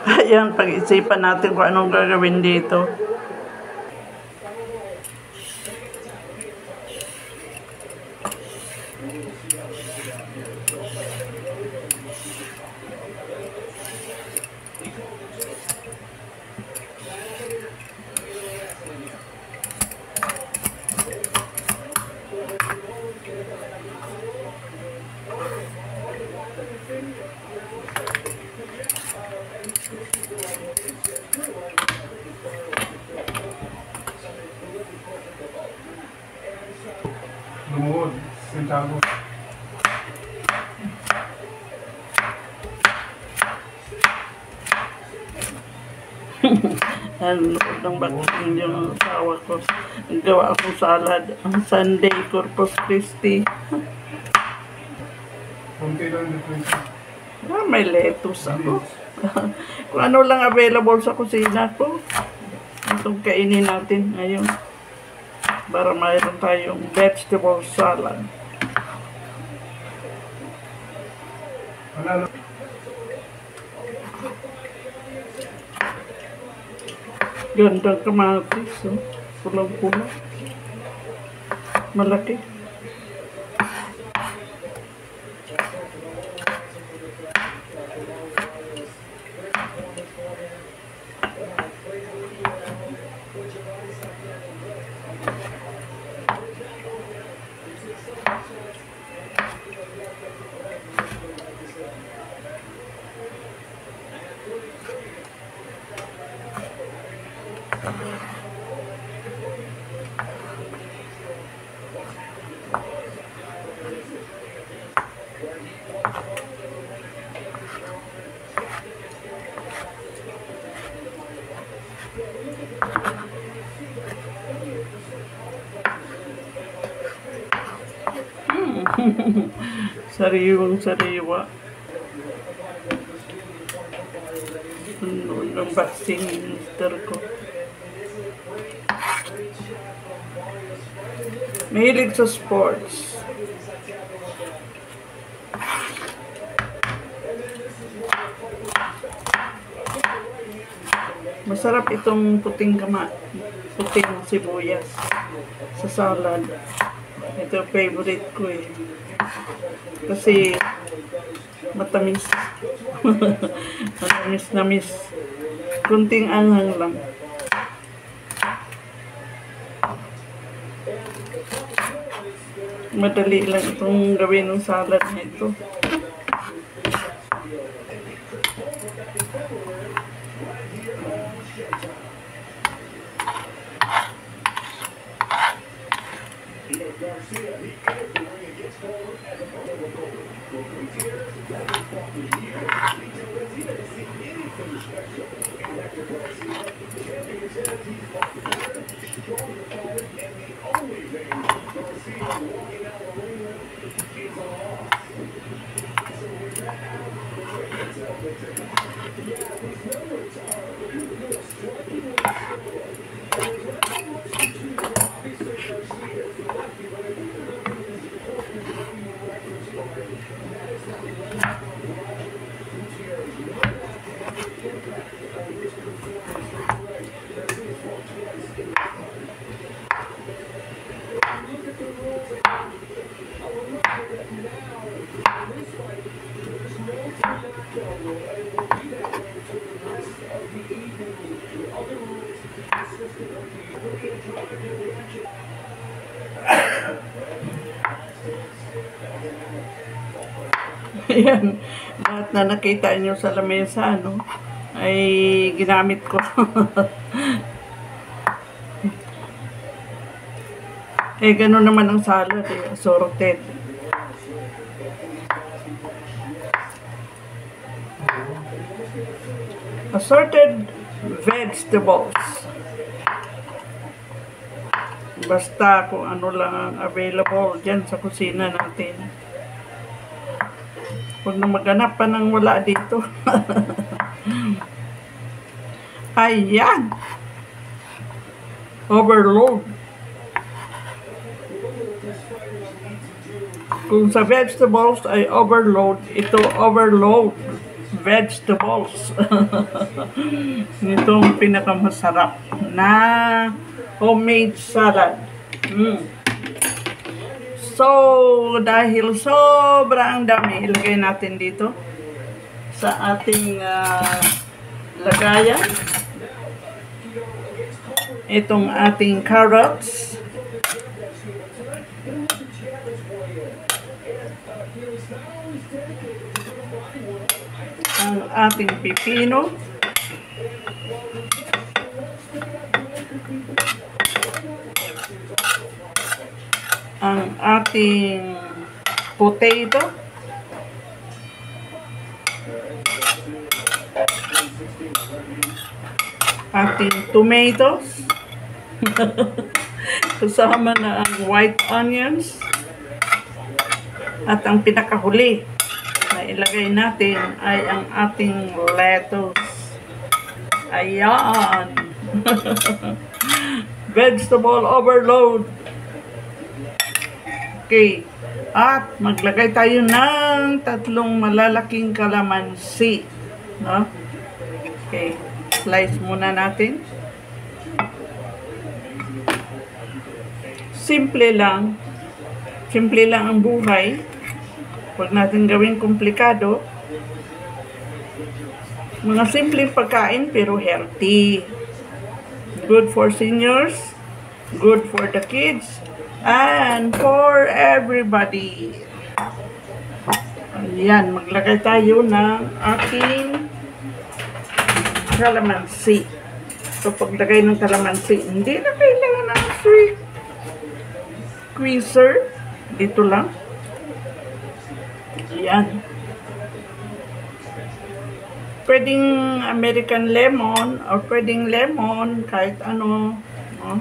Ayan, pag-isipan natin kung anong gagawin dito. Lumuhod, sentado. Ang loob ng vaccine yung asawa ko. Nagawa akong salad. Ang Sunday, Corpus Christi. Kunti lang difference. May lettuce ako. Kung ano lang available sa kusina ko. Itong kainin natin ngayon. Para mayroon tayong vegetable salad. Panalo. Gandang kamatis, oh. Pulang-pulang. Malaki. Sariwang sariwa. Noon ng vaccine minister ko. Mahilig sa sports. Masarap itong puting sibuyas sa salad. Ito favorite ko eh. Kasi matamis. Matamis na miss. Kunting anghang lang. Madali lang itong gawin ng salad na ito. Ayan, lahat na nakita nyo sa lamesa, no, ay ginamit ko. Eh, ganun naman ang salad, eh, assorted. Assorted vegetables. Basta kung ano lang ang available dyan sa kusina natin. Huwag na maghanap pa ng wala dito. Ayan. Overload. Kung sa vegetables ay overload, ito overload. vegetables. Itong pinakamasarap na homemade salad. So, dahil sobrang dami, ilagay natin dito sa ating lagayan. Itong ating carrots. Ang ating pipino. Ang ating potato. Ating tomatoes. Kasama na ang white onions. At ang pinakahuli na ilagay natin ay ang ating lettuce. Ayan. Vegetable overload. Okay. At maglagay tayo ng 3 malalaking kalamansi. No? Okay. Slice muna natin. Simple lang. Simple lang ang buhay. Huwag natin gawing komplikado. Mga simpleng pagkain pero healthy. Good for seniors. Good for the kids. And for everybody. Ayan. Maglagay tayo ng ating kalamansi. So, paglagay ng kalamansi, hindi na kailangan ng squeezer. Dito lang. Ayan. Pwedeng American lemon or pwedeng lemon, kahit ano. No?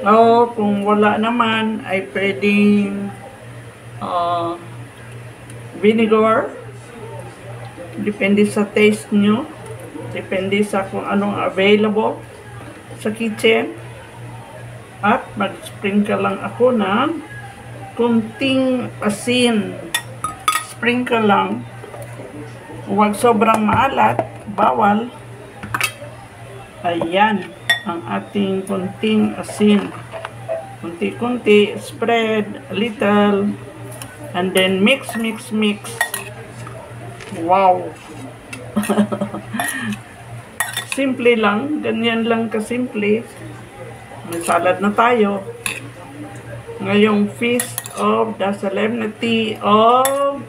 O kung wala naman, ay pwedeng vinegar. Depende sa taste nyo. Depende sa kung anong available sa kitchen. At mag-sprinkle lang ako ng kunting asin. Sprinkle lang. Huwag sobrang maalat. Bawal. Ayan. Ang ating kunting asin. Kunti-kunti. Spread a little. And then mix. Wow. Simple lang. Ganyan lang kasimple. May salad na tayo. Ngayong feast of the solemnity of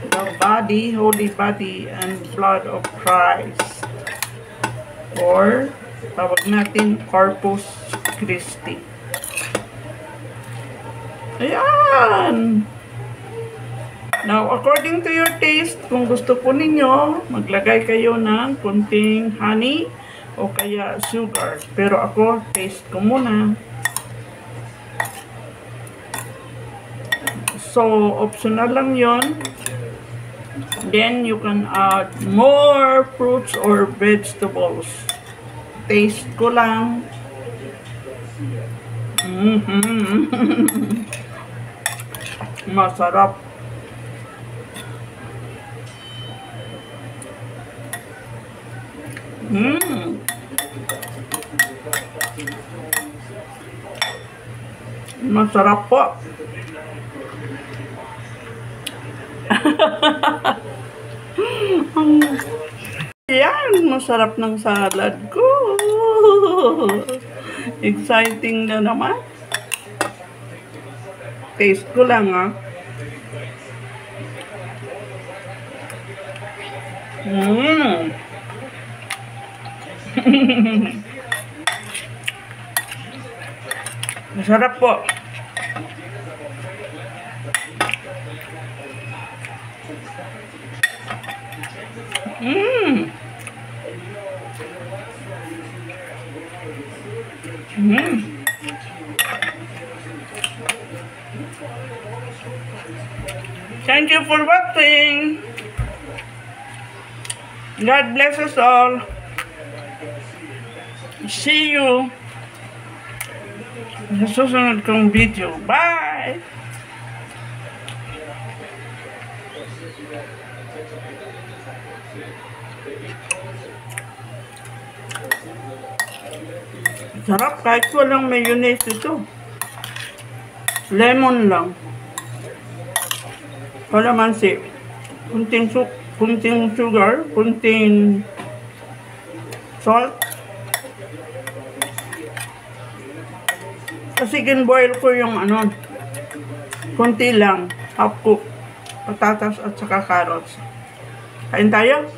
the body, holy body, and blood of Christ. Or, tawag natin, Corpus Christi. Ayan! Now, according to your taste, kung gusto po ninyo, maglagay kayo ng kunting honey o kaya sugar. Pero ako, taste ko muna. So, optional lang yon. Then, you can add more fruits or vegetables. Taste ko lang. Masarap. Masarap po. Yan, masarap ng salad ko. Exciting na naman. Taste ko lang Masarap po. Thank you for watching. God bless us all. See you sa susunod kong video. Bye! Sarap kahit walang mayonnaise ito. Lemon lang. Kalamansi. Kunting sugar, kunting salt. Kasi ginboil ko yung ano, kunti lang, half cook, patatas at saka carrots. Kain tayo?